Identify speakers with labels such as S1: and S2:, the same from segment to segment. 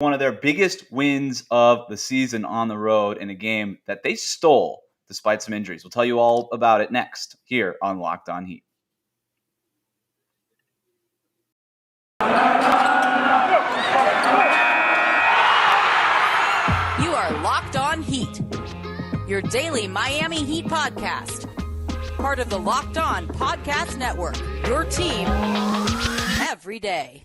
S1: one of their biggest wins of the season on the road in a game that they stole despite some injuries. We'll tell you all about it next here on Locked On Heat.
S2: You are Locked On Heat, your daily Miami Heat podcast. Part of the Locked On Podcast Network, your team every day.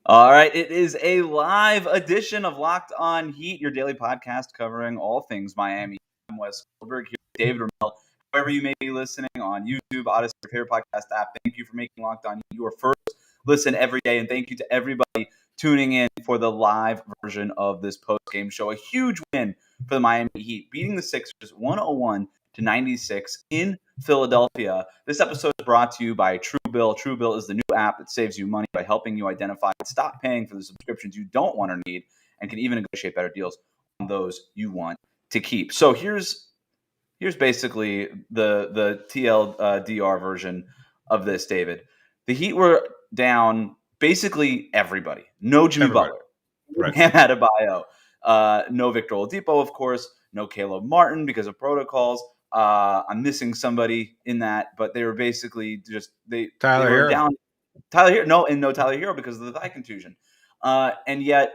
S1: All right, it is a live edition of Locked On Heat, your daily podcast covering all things Miami. I'm Wes Goldberg here with David Ramil. Wherever you may be listening on YouTube, Odyssey, your favorite podcast app, thank you for making Locked On Heat your first listen every day, and thank you to everybody tuning in for the live version of this post-game show. A huge win for the Miami Heat, beating the Sixers 101-96 in Philadelphia. This episode is brought to you by Truebill. Truebill is the new app that saves you money by helping you identify and stop paying for the subscriptions you don't want or need, and can even negotiate better deals on those you want to keep. So here's basically the TLDR version of this, David. The Heat were down basically everybody. No Jimmy Butler. Right. Bam Adebayo. No Victor Oladipo, of course. No Caleb Martin because of protocols. I'm missing somebody in that, but they were basically just
S3: Tyler
S1: they were
S3: Hero.
S1: down. Tyler Hero, no Tyler Hero because of the thigh contusion. And yet,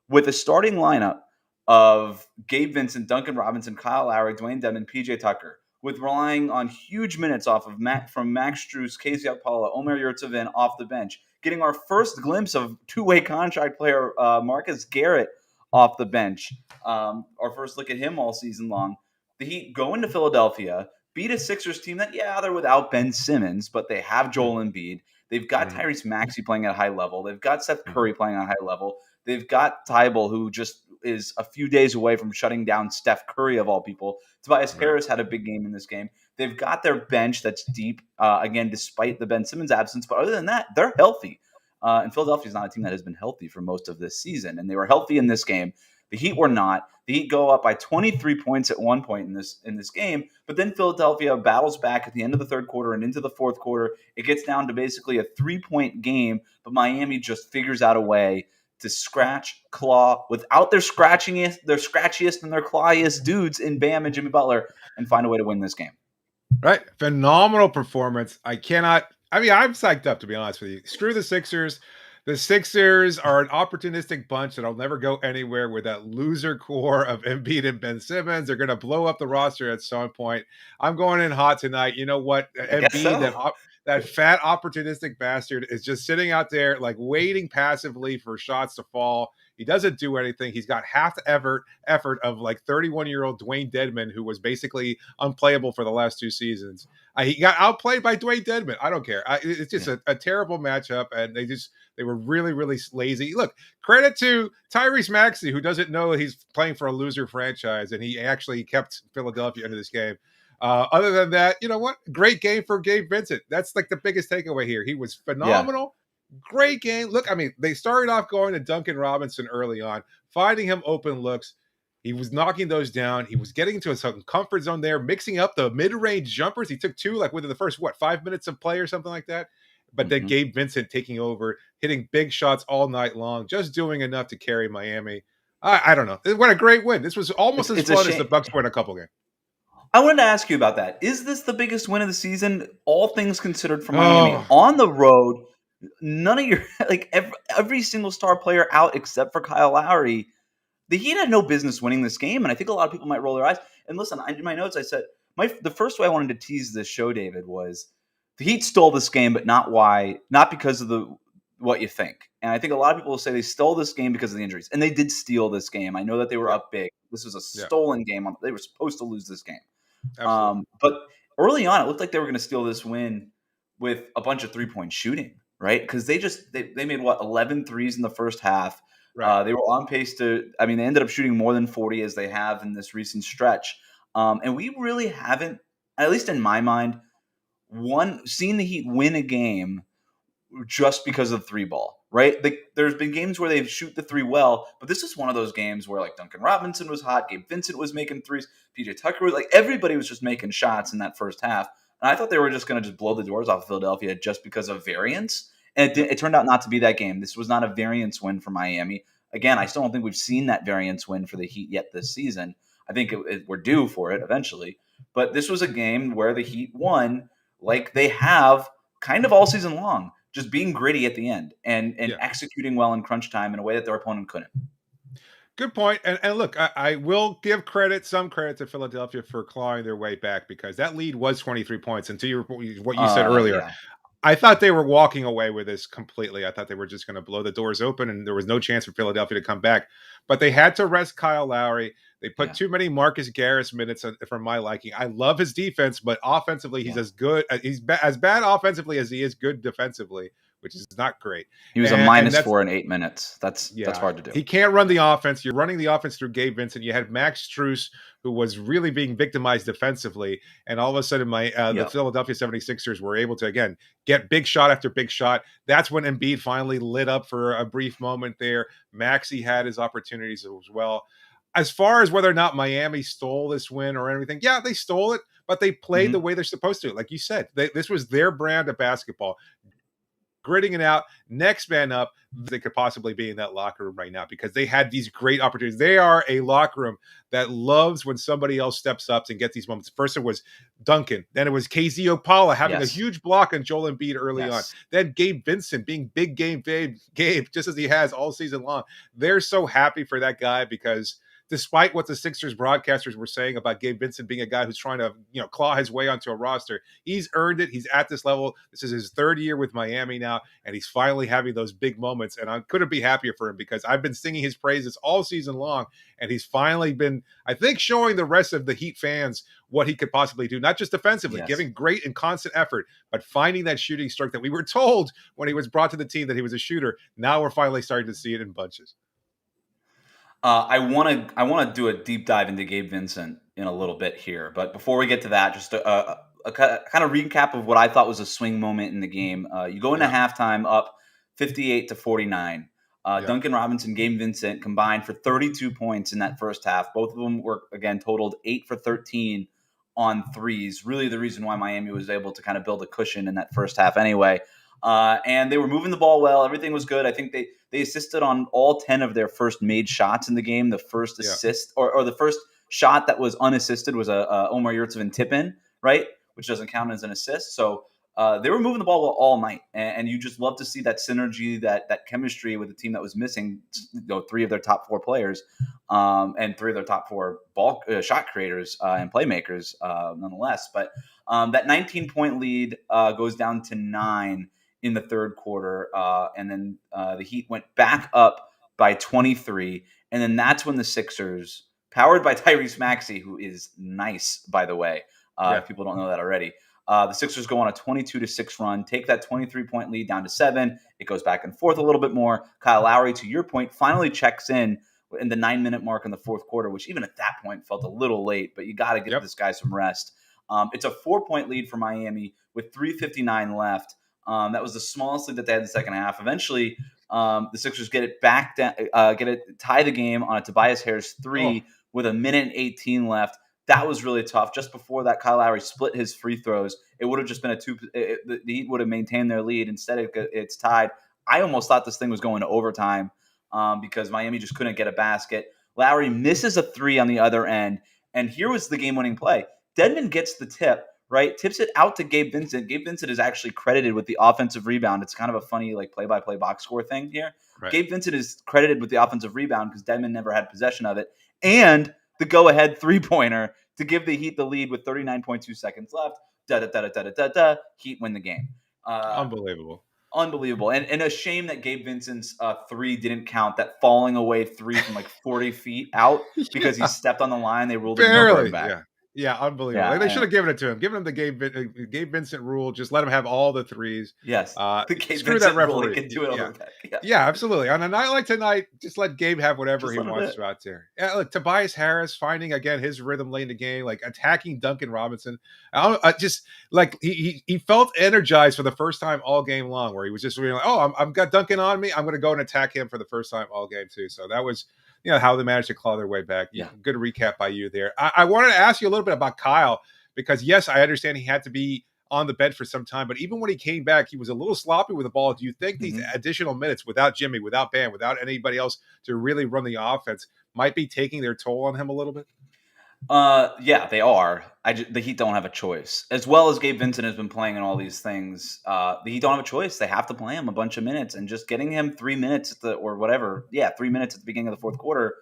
S1: with a starting lineup of Gabe Vincent, Duncan Robinson, Kyle Lowry, Dwayne Deadman, PJ Tucker, with relying on huge minutes off of Max Strus, Casey Okpala, Omer Yurtseven off the bench, getting our first glimpse of two-way contract player Marcus Garrett off the bench. Our first look at him all season long. The Heat go into Philadelphia, beat a Sixers team that, they're without Ben Simmons, but they have Joel Embiid. They've got Tyrese Maxey playing at a high level. They've got Seth Curry playing at a high level. They've got Tybal, who just is a few days away from shutting down Steph Curry, of all people. Tobias Harris had a big game in this game. They've got their bench that's deep, again, despite the Ben Simmons absence. But other than that, they're healthy. And Philadelphia is not a team that has been healthy for most of this season. And they were healthy in this game. The Heat were not. The Heat go up by 23 points at one point in this game, but then Philadelphia battles back at the end of the third quarter and into the fourth quarter. It gets down to basically a 3-point game, but Miami just figures out a way to scratch, claw, without their scratchiest and their clawiest dudes in Bam and Jimmy Butler, and find a way to win this game.
S3: Right. Phenomenal performance. I'm psyched up, to be honest with you. Screw the Sixers. The Sixers are an opportunistic bunch that'll never go anywhere with that loser core of Embiid and Ben Simmons. They're going to blow up the roster at some point. I'm going in hot tonight. You know what? Embiid, that fat opportunistic bastard, is just sitting out there like waiting passively for shots to fall. He doesn't do anything. He's got half the effort of like 31-year-old Dwayne Deadman, who was basically unplayable for the last two seasons. He got outplayed by Dwayne Deadman. I don't care. It's just a terrible matchup, and they were really, really lazy. Look, credit to Tyrese Maxey, who doesn't know he's playing for a loser franchise, and he actually kept Philadelphia into this game. Other than that, you know what? Great game for Gabe Vincent. That's like the biggest takeaway here. He was phenomenal. Yeah. Great game. Look, they started off going to Duncan Robinson early on, finding him open looks. He was knocking those down. He was getting into a comfort zone there, mixing up the mid-range jumpers. He took two, like within the first, 5 minutes of play or something like that. But then Gabe Vincent taking over, hitting big shots all night long, just doing enough to carry Miami. I don't know. What a great win. This was almost as fun as the Bucks won a couple games.
S1: I wanted to ask you about that. Is this the biggest win of the season, all things considered, for Miami? On the road, none of your every single star player out except for Kyle Lowry. The Heat had no business winning this game, and I think a lot of people might roll their eyes. And listen, in my notes, I said the first way I wanted to tease this show, David, was the Heat stole this game, but not because of what you think. And I think a lot of people will say they stole this game because of the injuries, and they did steal this game. I know that they were up big. This was a stolen game. They were supposed to lose this game. But early on, it looked like they were going to steal this win with a bunch of three-point shooting, right? Because they made 11 threes in the first half. Right. They were on pace to. They ended up shooting more than 40 as they have in this recent stretch. And we really haven't, at least in my mind, seen the Heat win a game just because of three ball, right? There's been games where they shoot the three well, but this is one of those games where Duncan Robinson was hot, Gabe Vincent was making threes, PJ Tucker was everybody was just making shots in that first half. And I thought they were just going to just blow the doors off of Philadelphia just because of variance. And it turned out not to be that game. This was not a variance win for Miami. Again, I still don't think we've seen that variance win for the Heat yet this season. I think we're due for it eventually. But this was a game where the Heat won like they have kind of all season long, just being gritty at the end and executing well in crunch time in a way that their opponent couldn't.
S3: Good point. And look, I will give some credit to Philadelphia for clawing their way back, because that lead was 23 points. And to what you said earlier,
S1: Yeah.
S3: I thought they were walking away with this completely. I thought they were just going to blow the doors open and there was no chance for Philadelphia to come back. But they had to rest Kyle Lowry. They put too many Marcus Garris minutes for my liking. I love his defense, but offensively, he's as good. He's as bad offensively as he is good defensively, which is not great.
S1: He was a -4 in 8 minutes. That's hard to do.
S3: He can't run the offense. You're running the offense through Gabe Vincent. You had Max Strus, who was really being victimized defensively. And all of a sudden, the Philadelphia 76ers were able to, again, get big shot after big shot. That's when Embiid finally lit up for a brief moment there. Maxey had his opportunities as well. As far as whether or not Miami stole this win or anything, yeah, they stole it, but they played the way they're supposed to. Like you said, this was their brand of basketball. Gritting it out, next man up, they could possibly be in that locker room right now because they had these great opportunities. They are a locker room that loves when somebody else steps up and gets these moments. First it was Duncan, then it was KZ Opala having a huge block on Joel Embiid early on. Then Gabe Vincent being big game Gabe, just as he has all season long. They're so happy for that guy because despite what the Sixers broadcasters were saying about Gabe Vincent being a guy who's trying to, claw his way onto a roster, he's earned it. He's at this level. This is his third year with Miami now, and he's finally having those big moments. And I couldn't be happier for him because I've been singing his praises all season long, and he's finally been, I think, showing the rest of the Heat fans what he could possibly do, not just defensively, giving great and constant effort, but finding that shooting stroke that we were told when he was brought to the team that he was a shooter. Now we're finally starting to see it in bunches.
S1: I want to do a deep dive into Gabe Vincent in a little bit here, but before we get to that, just a kind of recap of what I thought was a swing moment in the game. You go into halftime up 58-49. Duncan Robinson, Gabe Vincent combined for 32 points in that first half. Both of them were, again, totaled 8 for 13 on threes. Really the reason why Miami was able to kind of build a cushion in that first half anyway. And they were moving the ball well. Everything was good. I think they assisted on all 10 of their first made shots in the game. The first assist or the first shot that was unassisted was a Omar Yurtseven tip-in, right? Which doesn't count as an assist. So they were moving the ball all night. And you just love to see that synergy, that chemistry with a team that was missing 3 of their top 4 players and 3 of their top 4 ball shot creators and playmakers nonetheless. But that 19-point lead goes down to 9 in the third quarter, and then the Heat went back up by 23, and then that's when the Sixers, powered by Tyrese Maxey, who is nice, by the way, if people don't know that already, the Sixers go on a 22-6 run, take that 23-point lead down to 7. It goes back and forth a little bit more. Kyle Lowry, to your point, finally checks in the 9-minute mark in the fourth quarter, which even at that point felt a little late, but you got to give this guy some rest. It's a 4-point lead for Miami with 3:59 left. That was the smallest lead that they had in the second half. Eventually, the Sixers get it back down, tie the game on a Tobias Harris 3 with 1:18 left. That was really tough. Just before that, Kyle Lowry split his free throws. It would have just been the Heat would have maintained their lead. Instead, it's tied. I almost thought this thing was going to overtime because Miami just couldn't get a basket. Lowry misses a 3 on the other end, and here was the game-winning play. Dedmon gets the tip. Right, tips it out to Gabe Vincent. Gabe Vincent is actually credited with the offensive rebound. It's kind of a funny play-by-play box score thing here. Right. Gabe Vincent is credited with the offensive rebound because Dedmon never had possession of it, and the go-ahead three-pointer to give the Heat the lead with 39.2 seconds left. Heat win the game.
S3: Unbelievable.
S1: And a shame that Gabe Vincent's 3 didn't count. That falling away 3 from 40 feet out because he stepped on the line. They ruled it no going back.
S3: Yeah, unbelievable. They should have given it to him. Given him the Gabe Vincent rule. Just let him have all the threes.
S1: Yes.
S3: The Gabe Vincent that referee.
S1: Rule, he can do it over that.
S3: Yeah, absolutely. On a night like tonight, just let Gabe have whatever he wants out there. Yeah, look, Tobias Harris finding again his rhythm late in the game, attacking Duncan Robinson. He felt energized for the first time all game long, where he was just really I've got Duncan on me. I'm going to go and attack him for the first time all game too. So that was how they managed to claw their way back. Yeah, good recap by you there. I wanted to ask you a little bit about Kyle because yes, I understand he had to be on the bench for some time, but even when he came back, he was a little sloppy with the ball. Do you think these additional minutes without Jimmy, without Bam, without anybody else to really run the offense might be taking their toll on him a little bit?
S1: Yeah, they are. The Heat don't have a choice. As well as Gabe Vincent has been playing in all these things, the Heat don't have a choice. They have to play him a bunch of minutes, and just getting him 3 minutes or whatever, 3 minutes at the beginning of the fourth quarter,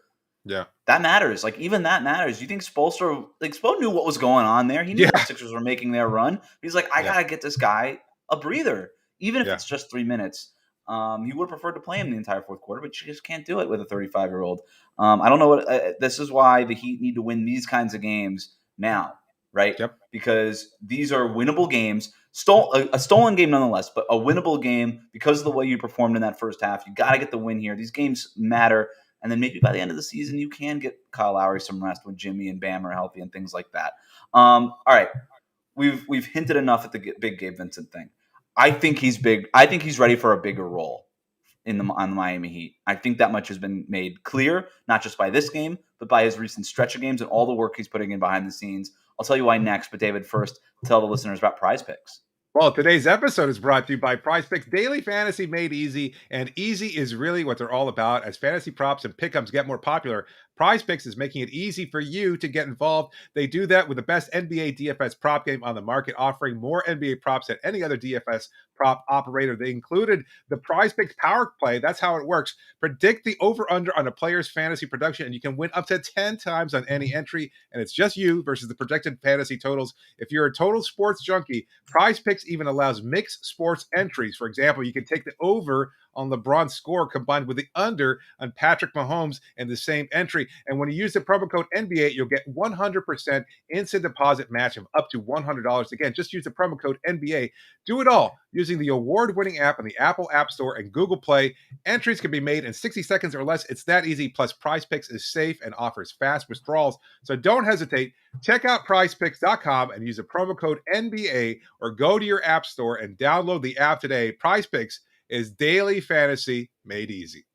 S1: that matters. Like, even that matters. You think Spoelstra, Spo knew what was going on there. He knew the Sixers were making their run. He's like, I gotta get this guy a breather, even if it's just 3 minutes. He would have preferred to play him the entire fourth quarter, but you just can't do it with a 35-year-old. I don't know what. This is why the Heat need to win these kinds of games now, right?
S3: Yep.
S1: Because these are winnable games. A stolen game nonetheless, but a winnable game because of the way you performed in that first half. You got to get the win here. These games matter. And then maybe by the end of the season, you can get Kyle Lowry some rest when Jimmy and Bam are healthy and things like that. All right. We've hinted enough at the big Gabe Vincent thing. I think he's big. I think he's ready for a bigger role on the Miami Heat. I think that much has been made clear, not just by this game, but by his recent stretch of games and all the work he's putting in behind the scenes. I'll tell you why next, but David, first, tell the listeners about Prize Picks.
S3: Well, today's episode is brought to you by Prize Picks, daily fantasy made easy, and easy is really what they're all about. As fantasy props and pick'ems get more popular, Prize Picks is making it easy for you to get involved. They do that with the best NBA DFS prop game on the market, offering more NBA props than any other DFS prop operator. They included the Prize Picks Power Play. That's how it works. Predict the over-under on a player's fantasy production, and you can win up to 10 times on any entry, and it's just you versus the projected fantasy totals. If you're a total sports junkie, Prize Picks even allows mixed sports entries. For example, you can take the over on LeBron's score combined with the under on Patrick Mahomes in the same entry. And when you use the promo code NBA, you'll get 100% instant deposit match of up to $100. Again, just use the promo code NBA. Do it all using the award-winning app on the Apple App Store and Google Play. Entries can be made in 60 seconds or less. It's that easy. Plus, Prize Picks is safe and offers fast withdrawals. So don't hesitate. Check out prizepicks.com and use the promo code NBA, or go to your app store and download the app today. Prize Picks is daily fantasy made easy.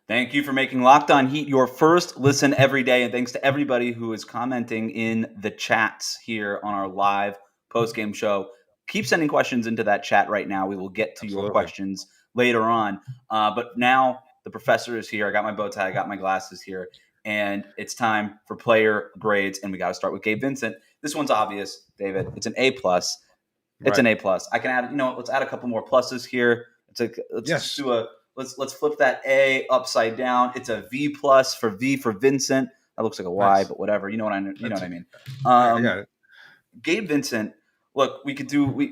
S1: Thank you for making Locked On Heat your first listen every day. And thanks to everybody who is commenting in the chats here on our live post-game show. Keep sending questions into that chat right now. We will get to your questions later on. But now the professor is here. I got my bow tie. I got my glasses here. And it's time for player grades. And we got to start with Gabe Vincent. This one's obvious, David. It's an A+. It's an A+. I can add, let's add a couple more pluses here. Let's flip that A upside down. It's a V+ for Vincent. That looks like a Y, but whatever. You know what I mean.
S3: I got it.
S1: Gabe Vincent. Look, we could do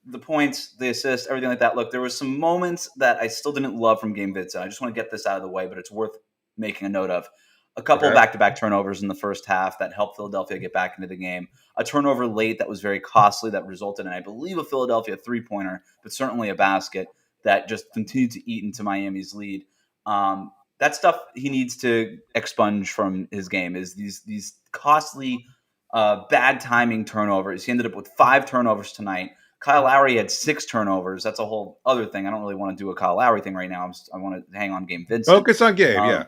S1: the points, the assists, everything like that. Look, there were some moments that I still didn't love from Gabe Vincent. I just want to get this out of the way, but it's worth making a note of. A couple back-to-back turnovers in the first half that helped Philadelphia get back into the game. A turnover late that was very costly that resulted in, I believe, a Philadelphia three-pointer, but certainly a basket that just continued to eat into Miami's lead. That stuff he needs to expunge from his game is these costly, bad timing turnovers. He ended up with 5 turnovers tonight. Kyle Lowry had 6 turnovers. That's a whole other thing. I don't really want to do a Kyle Lowry thing right now. I want to hang on Gabe Vincent.
S3: Focus on Gabe,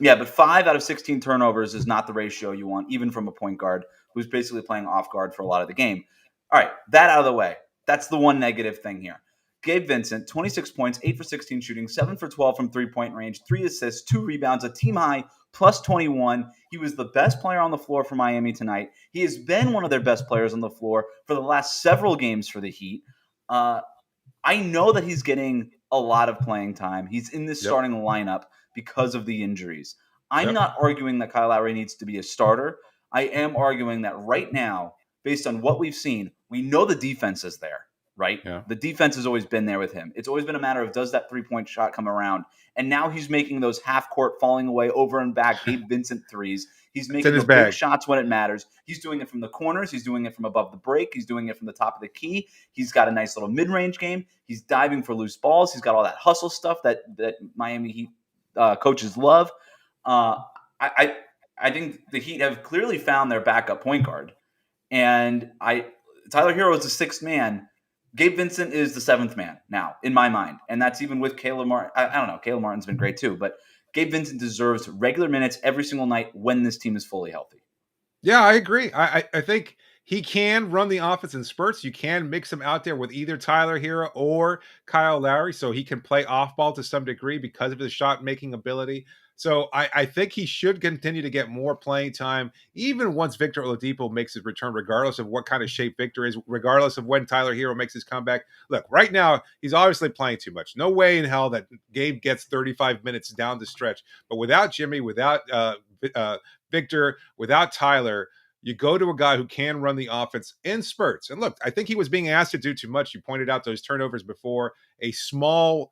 S1: Yeah, but 5 out of 16 turnovers is not the ratio you want, even from a point guard who's basically playing off guard for a lot of the game. All right, that out of the way. That's the one negative thing here. Gabe Vincent, 26 points, 8 for 16 shooting, 7 for 12 from three-point range, 3 assists, 2 rebounds, a team high, plus 21. He was the best player on the floor for Miami tonight. He has been one of their best players on the floor for the last several games for the Heat. I know that he's getting a lot of playing time. He's in this starting lineup because of the injuries. I'm not arguing that Kyle Lowry needs to be a starter. I am arguing that right now, based on what we've seen, we know the defense is there, right? Yeah. The defense has always been there with him. It's always been a matter of, does that three-point shot come around? And now he's making those half-court falling away over and back Gabe Vincent threes. He's making the big shots when it matters. He's doing it from the corners. He's doing it from above the break. He's doing it from the top of the key. He's got a nice little mid-range game. He's diving for loose balls. He's got all that hustle stuff that Miami Heat coaches love. I think the Heat have clearly found their backup point guard. And Tyler Hero is the 6th man. Gabe Vincent is the 7th man now, in my mind. And that's even with Caleb Martin. I don't know. Caleb Martin's been great too. But Gabe Vincent deserves regular minutes every single night when this team is fully healthy.
S3: Yeah, I agree. I think he can run the offense in spurts. You can mix him out there with either Tyler Hero or Kyle Lowry, so he can play off ball to some degree because of his shot making ability. So I think he should continue to get more playing time, even once Victor Oladipo makes his return, regardless of what kind of shape Victor is, regardless of when Tyler Hero makes his comeback. Look, right now he's obviously playing too much. No way in hell that Gabe gets 35 minutes down the stretch. But without Jimmy, without Victor, without Tyler, you go to a guy who can run the offense in spurts. And look, I think he was being asked to do too much. You pointed out those turnovers before, a small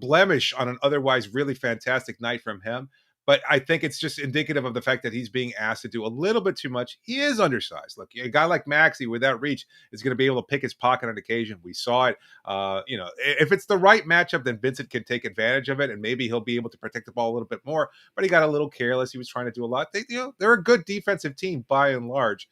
S3: blemish on an otherwise really fantastic night from him. But I think it's just indicative of the fact that he's being asked to do a little bit too much. He is undersized. Look, a guy like Maxey without reach is going to be able to pick his pocket on occasion. We saw it. If it's the right matchup, then Vincent can take advantage of it, and maybe he'll be able to protect the ball a little bit more. But he got a little careless. He was trying to do a lot. They're a good defensive team by and large.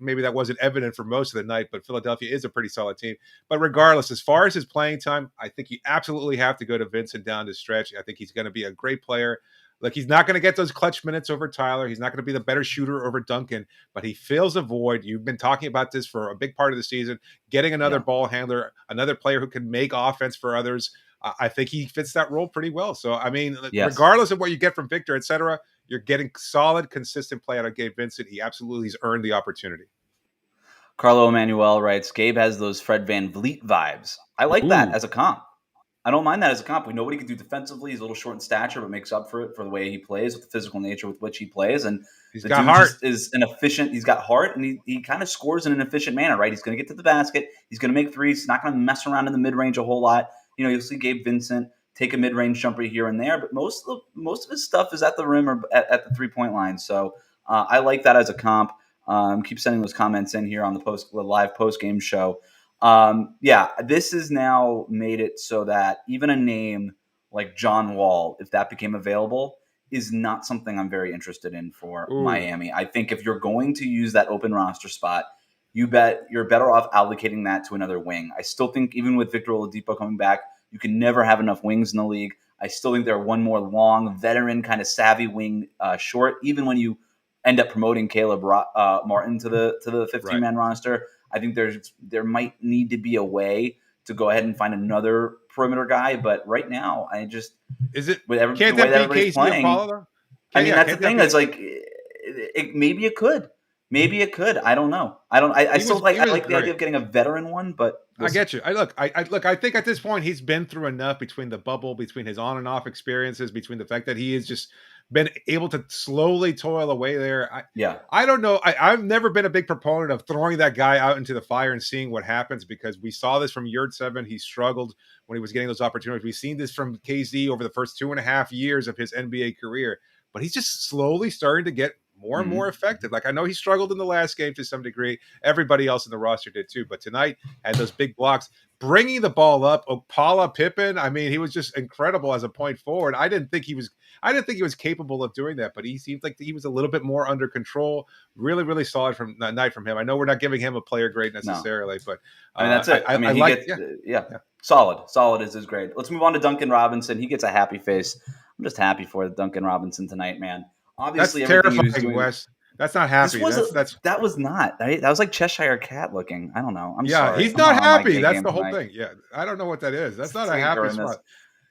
S3: Maybe that wasn't evident for most of the night, but Philadelphia is a pretty solid team. But regardless, as far as his playing time, I think you absolutely have to go to Vincent down the stretch. I think he's going to be a great player. Like, he's not going to get those clutch minutes over Tyler. He's not going to be the better shooter over Duncan, but he fills a void. You've been talking about this for a big part of the season, getting another ball handler, another player who can make offense for others. I think he fits that role pretty well. So, I mean, regardless of what you get from Victor, et cetera, you're getting solid, consistent play out of Gabe Vincent. He absolutely has earned the opportunity.
S1: Carlo Emanuel writes, Gabe has those Fred VanVleet vibes. I like that as a comp. I don't mind that as a comp. We know what he can do defensively. He's a little short in stature, but makes up for it for the way he plays, with the physical nature with which he plays. And
S3: he's got heart.
S1: Is an efficient. He's got heart, and he kind of scores in an efficient manner, right? He's going to get to the basket. He's going to make threes. He's not going to mess around in the mid range a whole lot. You know, you'll see Gabe Vincent take a mid range jumper here and there, but most of his stuff is at the rim or at the 3-point line. So I like that as a comp. Keep sending those comments in here on the live post game show. This has now made it so that even a name like John Wall, if that became available, is not something I'm very interested in for Miami. I think if you're going to use that open roster spot, you're better off allocating that to another wing. I still think even with Victor Oladipo coming back, you can never have enough wings in the league. I still think they're one more long, veteran, kind of savvy wing short, even when you end up promoting Caleb Martin to the 15-man roster. I think there might need to be a way to go ahead and find another perimeter guy, but right now, I just with the way that everybody's playing. I mean, that's the thing. It's like maybe it could. Maybe it could. I don't know. I like the idea of getting a veteran one, but
S3: I get you. I think at this point he's been through enough between the bubble, between his on and off experiences, between the fact that he has just been able to slowly toil away there. I don't know. I've never been a big proponent of throwing that guy out into the fire and seeing what happens, because we saw this from Yurt-7. He struggled when he was getting those opportunities. We've seen this from KZ over the first 2.5 years of his NBA career, but he's just slowly starting to get more and more effective. Like, I know he struggled in the last game to some degree. Everybody else in the roster did too, but tonight had those big blocks, bringing the ball up. Opala Pippen, I mean, he was just incredible as a point forward. I didn't think he was capable of doing that, but he seemed like he was a little bit more under control. Really, really solid from that night from him. I know we're not giving him a player grade necessarily, but
S1: I mean, that's it. Solid is his grade. Let's move on to Duncan Robinson. He gets a happy face. I'm just happy for Duncan Robinson tonight, man. Obviously,
S3: that's terrifying, he was doing, Wes. That's not happy.
S1: That was not. Right? That was like Cheshire Cat looking. I don't know. I'm sorry.
S3: He's not happy. That's the whole thing. Yeah, I don't know what that is. That's not a happy spot.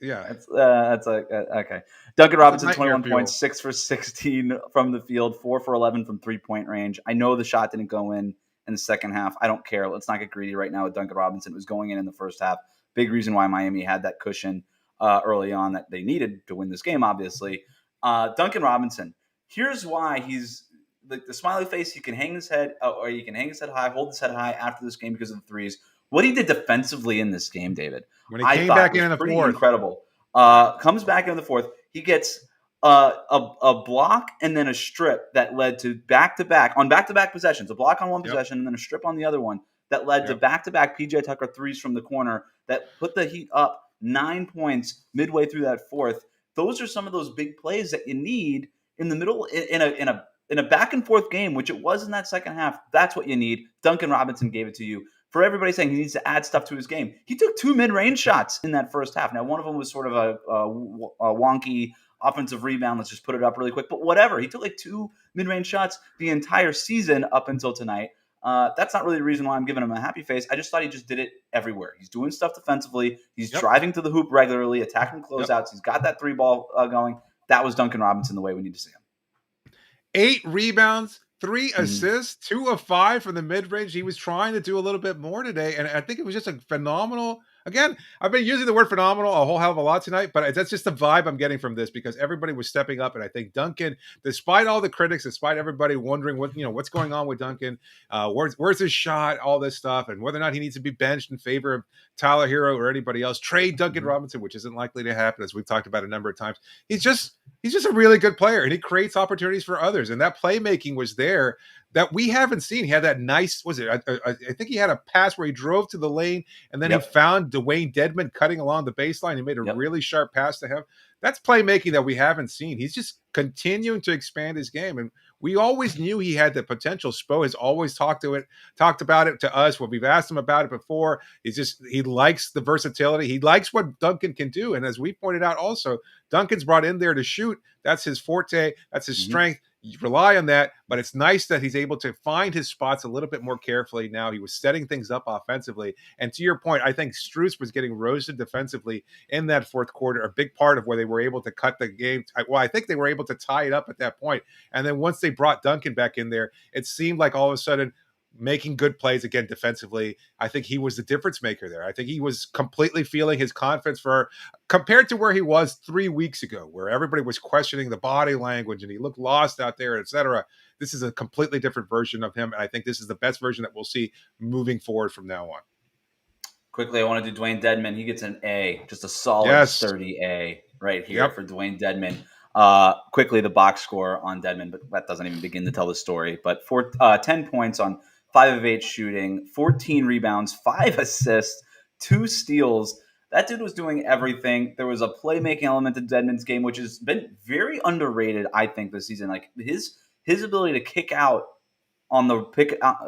S3: Yeah,
S1: that's okay. Duncan Robinson, 21 points, 6 for 16 from the field, 4 for 11 from 3-point range. I know the shot didn't go in the second half. I don't care. Let's not get greedy right now with Duncan Robinson. It was going in the first half. Big reason why Miami had that cushion early on that they needed to win this game. Obviously, Duncan Robinson. Here's why he's the smiley face. He can hang his head, or he can hang his head high, hold his head high after this game because of the threes. What he did defensively in this game, David,
S3: when he came back in the fourth,
S1: incredible. Comes back in the fourth. He gets a block and then a strip that led to back-to-back possessions. A block on one possession and then a strip on the other one that led to back-to-back PJ Tucker threes from the corner that put the Heat up 9 points midway through that fourth. Those are some of those big plays that you need in the middle in a back and forth game, which it was in that second half. That's what you need. Duncan Robinson gave it to you. For everybody saying he needs to add stuff to his game, he took 2 mid-range shots in that first half. Now, one of them was sort of a wonky offensive rebound. Let's just put it up really quick. But whatever. He took like 2 mid-range shots the entire season up until tonight. That's not really the reason why I'm giving him a happy face. I just thought he just did it everywhere. He's doing stuff defensively. He's driving to the hoop regularly, attacking closeouts. He's got that 3-ball going. That was Duncan Robinson the way we need to see him.
S3: 8 rebounds, 3 assists, 2 of 5 from the mid-range. He was trying to do a little bit more today, and I think it was just a phenomenal. Again, I've been using the word phenomenal a whole hell of a lot tonight, but that's just the vibe I'm getting from this because everybody was stepping up, and I think Duncan, despite all the critics, despite everybody wondering what's going on with Duncan, where's his shot, all this stuff, and whether or not he needs to be benched in favor of Tyler Hero or anybody else, trade Duncan Robinson, which isn't likely to happen, as we've talked about a number of times. He's just a really good player, and he creates opportunities for others, and that playmaking was there that we haven't seen. He had that nice, I think he had a pass where he drove to the lane and then he found Dwayne Deadman cutting along the baseline. He made a really sharp pass to him. That's playmaking that we haven't seen. He's just continuing to expand his game. And we always knew he had the potential. Spo has always talked about it to us when we've asked him about it before. He likes the versatility. He likes what Duncan can do. And as we pointed out also, Duncan's brought in there to shoot. That's his forte. That's his strength. You rely on that, but it's nice that he's able to find his spots a little bit more carefully now. He was setting things up offensively. And to your point, I think Strus was getting roasted defensively in that fourth quarter, a big part of where they were able to cut the game. Well, I think they were able to tie it up at that point. And then once they brought Duncan back in there, it seemed like all of a sudden making good plays again defensively. I think he was the difference maker there. I think he was completely feeling his confidence compared to where he was 3 weeks ago, where everybody was questioning the body language and he looked lost out there, etc. This is a completely different version of him, and I think this is the best version that we'll see moving forward from now on.
S1: Quickly, I want to do Dwayne Deadman. He gets an A, just a solid, sturdy A right here for Dwayne Deadman. Quickly, the box score on Dedmon, but that doesn't even begin to tell the story. But 10 points on 5 of 8 shooting, 14 rebounds, 5 assists, 2 steals. That dude was doing everything. There was a playmaking element to Dedmon's game, which has been very underrated, I think, this season. Like his ability to kick out on the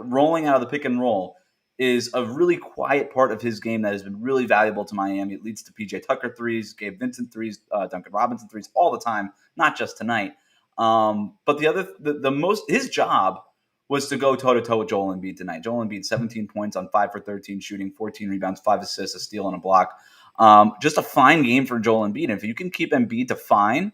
S1: rolling out of the pick and roll is a really quiet part of his game that has been really valuable to Miami. It leads to PJ Tucker threes, Gabe Vincent threes, Duncan Robinson threes all the time, not just tonight. But his job was to go toe-to-toe with Joel Embiid tonight. Joel Embiid, 17 points on 5 for 13 shooting, 14 rebounds, 5 assists, a steal, and a block. Just a fine game for Joel Embiid. And if you can keep Embiid to fine,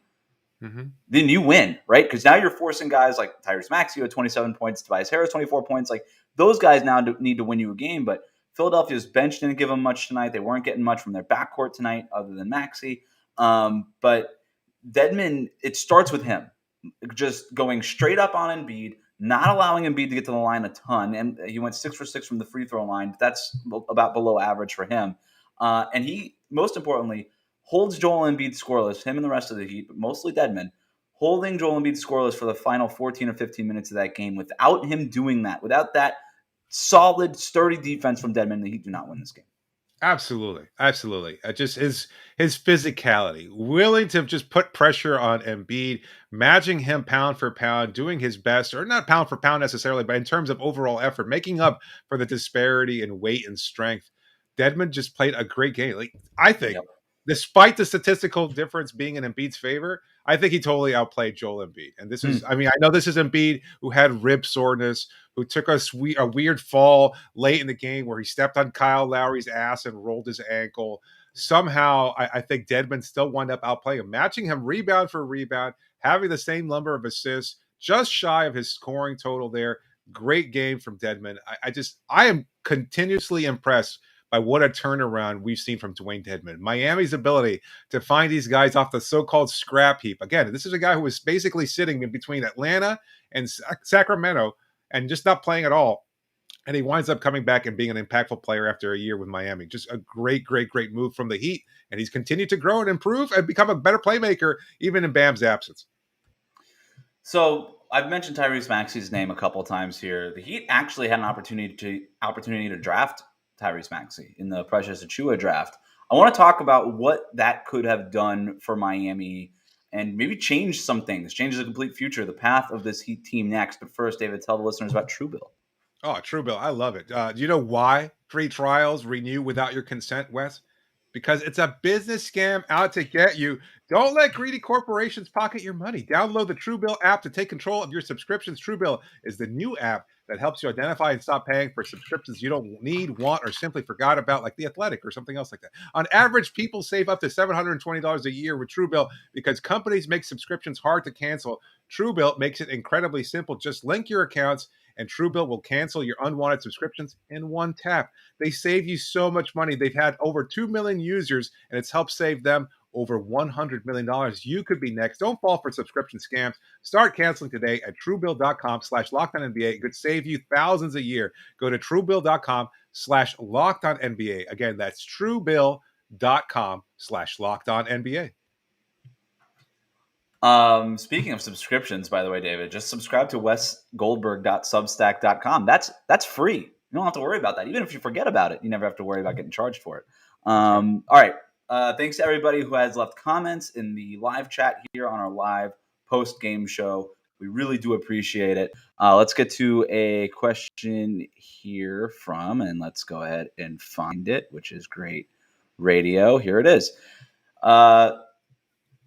S1: then you win, right? Because now you're forcing guys like Tyrese Maxey at 27 points, Tobias Harris 24 points. Like those guys now need to win you a game. But Philadelphia's bench didn't give them much tonight. They weren't getting much from their backcourt tonight other than Maxey. But Dedmon, it starts with him just going straight up on Embiid, not allowing Embiid to get to the line a ton. And he went 6 for 6 from the free throw line. That's about below average for him. And he, most importantly, holds Joel Embiid scoreless, him and the rest of the Heat, but mostly Dedmon, holding Joel Embiid scoreless for the final 14 or 15 minutes of that game. Without him doing that, without that solid, sturdy defense from Dedmon, the Heat do not win this game.
S3: Absolutely. Just his physicality, willing to just put pressure on Embiid, matching him pound for pound, doing his best, or not pound for pound necessarily, but in terms of overall effort, making up for the disparity in weight and strength. Dedmon just played a great game. Like, I think, despite the statistical difference being in Embiid's favor, I think he totally outplayed Joel Embiid. And this is, I know this is Embiid who had rib soreness, who took a weird fall late in the game where he stepped on Kyle Lowry's ass and rolled his ankle. Somehow, I think Dedmon still wound up outplaying him, matching him rebound for rebound, having the same number of assists, just shy of his scoring total there. Great game from Dedmon. I am continuously impressed by what a turnaround we've seen from Dwayne Deadman. Miami's ability to find these guys off the so-called scrap heap. Again, this is a guy who was basically sitting in between Atlanta and Sacramento and just not playing at all. And he winds up coming back and being an impactful player after a year with Miami. Just a great move from the Heat. And he's continued to grow and improve and become a better playmaker, even in Bam's absence.
S1: So I've mentioned Tyrese Maxey's name a couple of times here. The Heat actually had an opportunity to draft Tyrese Maxey in the Precious Achiuwa draft. I want to talk about what that could have done for Miami and maybe change some things, change the complete future, the path of this Heat team next. But first, David, tell the listeners about Truebill.
S3: Oh, Truebill. I love it. Do you know why free trials renew without your consent, Wes? because it's a business scam out to get you. Don't let greedy corporations pocket your money. Download the Truebill app to take control of your subscriptions. Truebill is the new app that helps you identify and stop paying for subscriptions you don't need, want, or simply forgot about, like The Athletic or something else like that. On average, people save up to $720 a year with Truebill because companies make subscriptions hard to cancel. Truebill makes it incredibly simple. Just link your accounts, and Truebill will cancel your unwanted subscriptions in one tap. They save you so much money. They've had over 2 million users, and it's helped save them over $100 million. You could be next. Don't fall for subscription scams. Start canceling today at truebill.com/LockedOnNBA. It could save you thousands a year. Go to truebill.com/LockedOnNBA. Again, that's truebill.com/LockedOnNBA.
S1: Speaking of subscriptions, by the way, David, just subscribe to wesgoldberg.substack.com. That's free. You don't have to worry about that. Even if you forget about it, you never have to worry about getting charged for it. All right. Thanks to everybody who has left comments in the live chat here on our live post-game show. We really do appreciate it. Let's get to a question here and let's go ahead and find it, which is great radio. Here it is.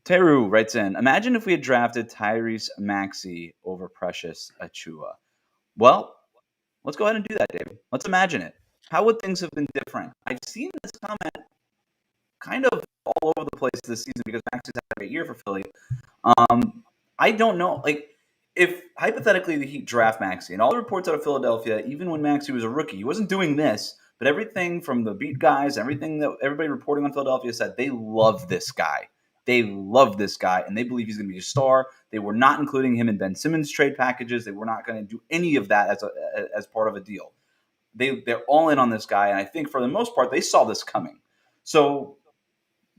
S1: Teru writes in, imagine if we had drafted Tyrese Maxey over Precious Achiuwa. Well, let's go ahead and do that, David. Let's imagine it. How would things have been different? I've seen this comment kind of all over the place this season because Maxey's had a great year for Philly. I don't know. Like, if hypothetically the Heat draft Maxey, and all the reports out of Philadelphia, even when Maxey was a rookie, he wasn't doing this, but everything from the beat guys, everything that everybody reporting on Philadelphia said, they love this guy. They love this guy, and they believe he's going to be a star. They were not including him in Ben Simmons trade packages. They were not going to do any of that as part of a deal. They're all in on this guy, and I think for the most part, they saw this coming. So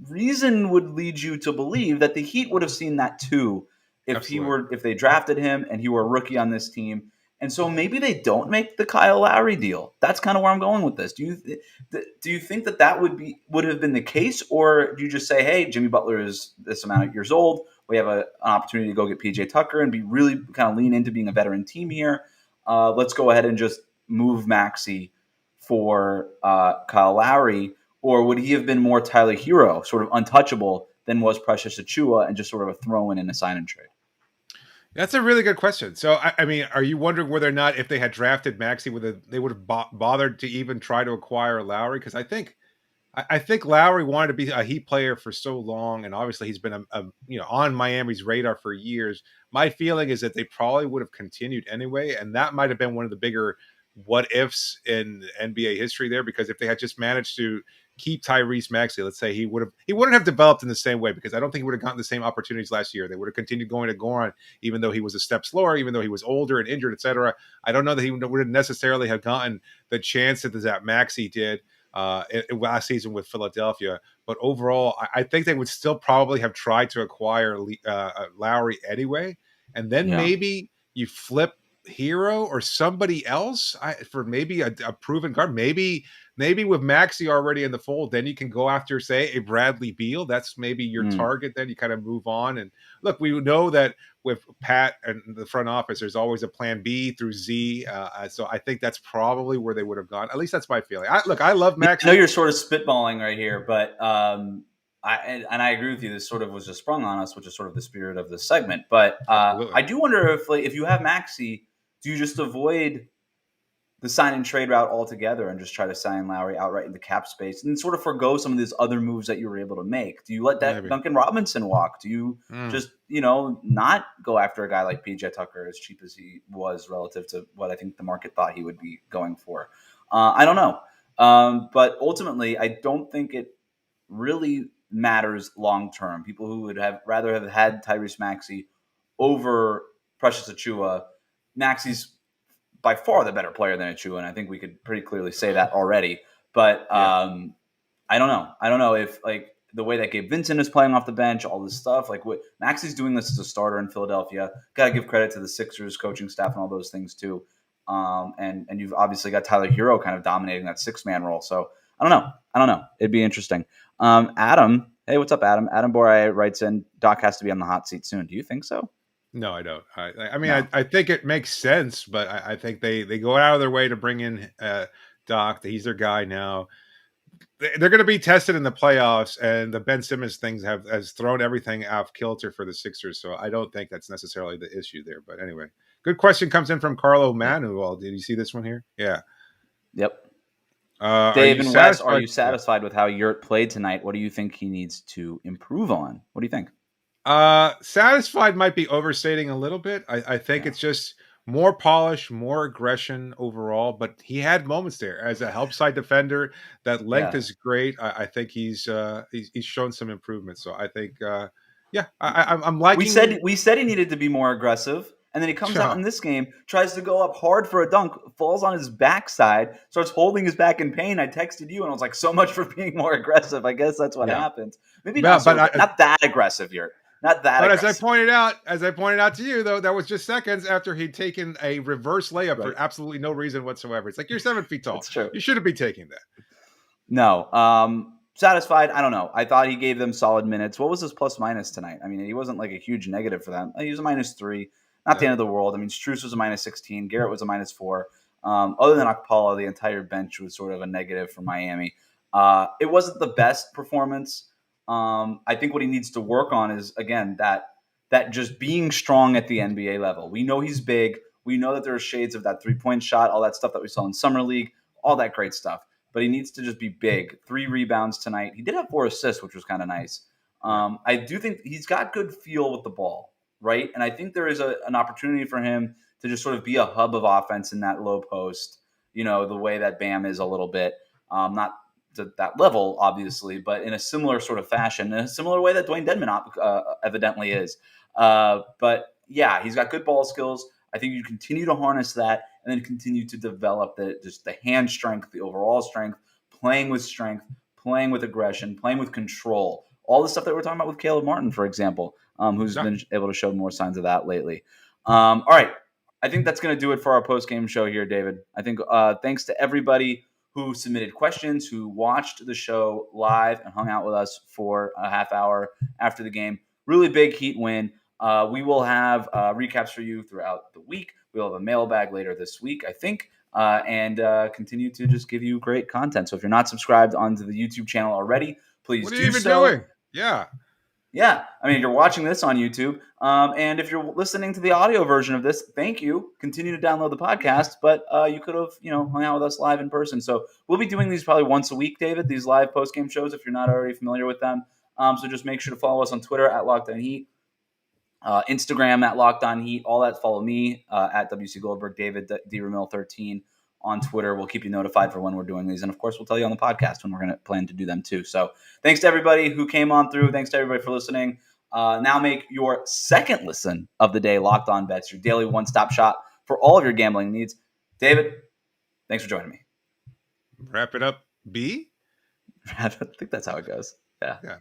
S1: reason would lead you to believe that the Heat would have seen that too if they drafted him and he were a rookie on this team. And so maybe they don't make the Kyle Lowry deal. That's kind of where I'm going with this. Do you think that would have been the case, or do you just say, hey, Jimmy Butler is this amount of years old, we have an opportunity to go get PJ Tucker and be really kind of lean into being a veteran team here. Let's go ahead and just move Maxey for Kyle Lowry, or would he have been more Tyler Hero, sort of untouchable, than was Precious Achiuwa and just sort of a throw-in and a sign-and trade?
S3: That's a really good question. So, I mean, are you wondering whether or not if they had drafted Maxey, they would have bothered to even try to acquire Lowry? Because I think Lowry wanted to be a Heat player for so long, and obviously he's been on Miami's radar for years. My feeling is that they probably would have continued anyway, and that might have been one of the bigger what ifs in NBA history there. Because if they had just managed to keep Tyrese Maxey, let's say he wouldn't have developed in the same way, because I don't think he would have gotten the same opportunities last year. They would have continued going to Goran, even though he was a step slower, even though he was older and injured, etc. I don't know that he would necessarily have gotten the chances that Maxey did last season with Philadelphia. But overall, I think they would still probably have tried to acquire Lowry anyway, and then maybe you flip Hero or somebody else for maybe a proven guard. Maybe with Maxey already in the fold, then you can go after, say, a Bradley Beal. That's maybe your target. Then you kind of move on. And look, we know that with Pat and the front office, there's always a plan B through Z. So I think that's probably where they would have gone. At least that's my feeling. I love Maxey.
S1: I know you're sort of spitballing right here, but I agree with you. This sort of was just sprung on us, which is sort of the spirit of the segment. But I do wonder if you have Maxey, do you just avoid the sign and trade route altogether and just try to sign Lowry outright into cap space and sort of forgo some of these other moves that you were able to make? Do you let Duncan Robinson walk? Do you just, not go after a guy like PJ Tucker as cheap as he was relative to what I think the market thought he would be going for? I don't know. But ultimately, I don't think it really matters long-term. People who would have rather have had Tyrese Maxey over Precious Achiuwa. Maxey's by far the better player than Achiuwa, and I think we could pretty clearly say that already. But I don't know. I don't know if the way that Gabe Vincent is playing off the bench, all this stuff, what Maxey's doing this as a starter in Philadelphia. Got to give credit to the Sixers coaching staff and all those things too. And you've obviously got Tyler Hero kind of dominating that 6-man role. So I don't know. It'd be interesting. Adam, hey, what's up, Adam? Adam Borai writes in, Doc has to be on the hot seat soon. Do you think so?
S3: No, I don't. I mean, no. I think it makes sense, but I think they go out of their way to bring in Doc. He's their guy now. they're going to be tested in the playoffs, and the Ben Simmons things has thrown everything off kilter for the Sixers. So I don't think that's necessarily the issue there. But anyway, good question comes in from Carlo Manuel. Did you see this one here? Yeah.
S1: Yep.
S3: Are
S1: Dave
S3: you
S1: and Wes, are
S3: satisfied?
S1: you satisfied with how Yurt played tonight? What do you think he needs to improve on? What do you think?
S3: Satisfied might be overstating a little bit. I think it's just more polish, more aggression overall. But he had moments there as a help side defender. That length is great. I think he's shown some improvement. So I think, I'm liking.
S1: We said he needed to be more aggressive, and then he comes out in this game, tries to go up hard for a dunk, falls on his backside, starts holding his back in pain. I texted you, and I was like, "So much for being more aggressive." I guess that's what happened. Maybe not, not that aggressive here. Not that.
S3: But
S1: aggressive.
S3: as I pointed out to you, though, that was just seconds after he'd taken a reverse layup for absolutely no reason whatsoever. It's like, you're 7 feet tall.
S1: That's true.
S3: You shouldn't be taking that.
S1: No. Satisfied? I don't know. I thought he gave them solid minutes. What was his plus minus tonight? I mean, he wasn't like a huge negative for them. He was a -3. Not the end of the world. I mean, Strus was a -16. Garrett was a -4. Other than Akpala, the entire bench was sort of a negative for Miami. It wasn't the best performance. I think what he needs to work on is, again, that just being strong at the NBA level. We know he's big. We know that there are shades of that 3-point shot, all that stuff that we saw in Summer League, all that great stuff. But he needs to just be big. 3 rebounds tonight. He did have 4 assists, which was kind of nice. I do think he's got good feel with the ball, right? And I think there is an opportunity for him to just sort of be a hub of offense in that low post, the way that Bam is a little bit. Not to that level, obviously, but in a similar sort of fashion, in a similar way that Dwayne Deadman evidently is. But yeah, he's got good ball skills. I think you continue to harness that and then continue to develop the hand strength, the overall strength, playing with aggression, playing with control. All the stuff that we're talking about with Caleb Martin, for example, who's been able to show more signs of that lately. All right. I think that's going to do it for our post-game show here, David. I think thanks to everybody who submitted questions, who watched the show live and hung out with us for a half hour after the game. Really big Heat win. We will have recaps for you throughout the week. We'll have a mailbag later this week, I think, and continue to just give you great content. So if you're not subscribed onto the YouTube channel already, please do so.
S3: What are you even doing? Yeah.
S1: Yeah. I mean, you're watching this on YouTube. And if you're listening to the audio version of this, thank you. Continue to download the podcast. But you could have, hung out with us live in person. So we'll be doing these probably once a week, David, these live post-game shows, if you're not already familiar with them. So just make sure to follow us on Twitter at Locked On Heat, Instagram at Locked On Heat, all that. Follow me at WC Goldberg, David D. Ramil 13 on Twitter. We'll keep you notified for when we're doing these. And of course, we'll tell you on the podcast when we're going to plan to do them too. So thanks to everybody who came on through. Thanks to everybody for listening. Now make your second listen of the day Locked On Bets, your daily one-stop shop for all of your gambling needs. David, thanks for joining me.
S3: Wrap it up, B?
S1: I think that's how it goes. Yeah.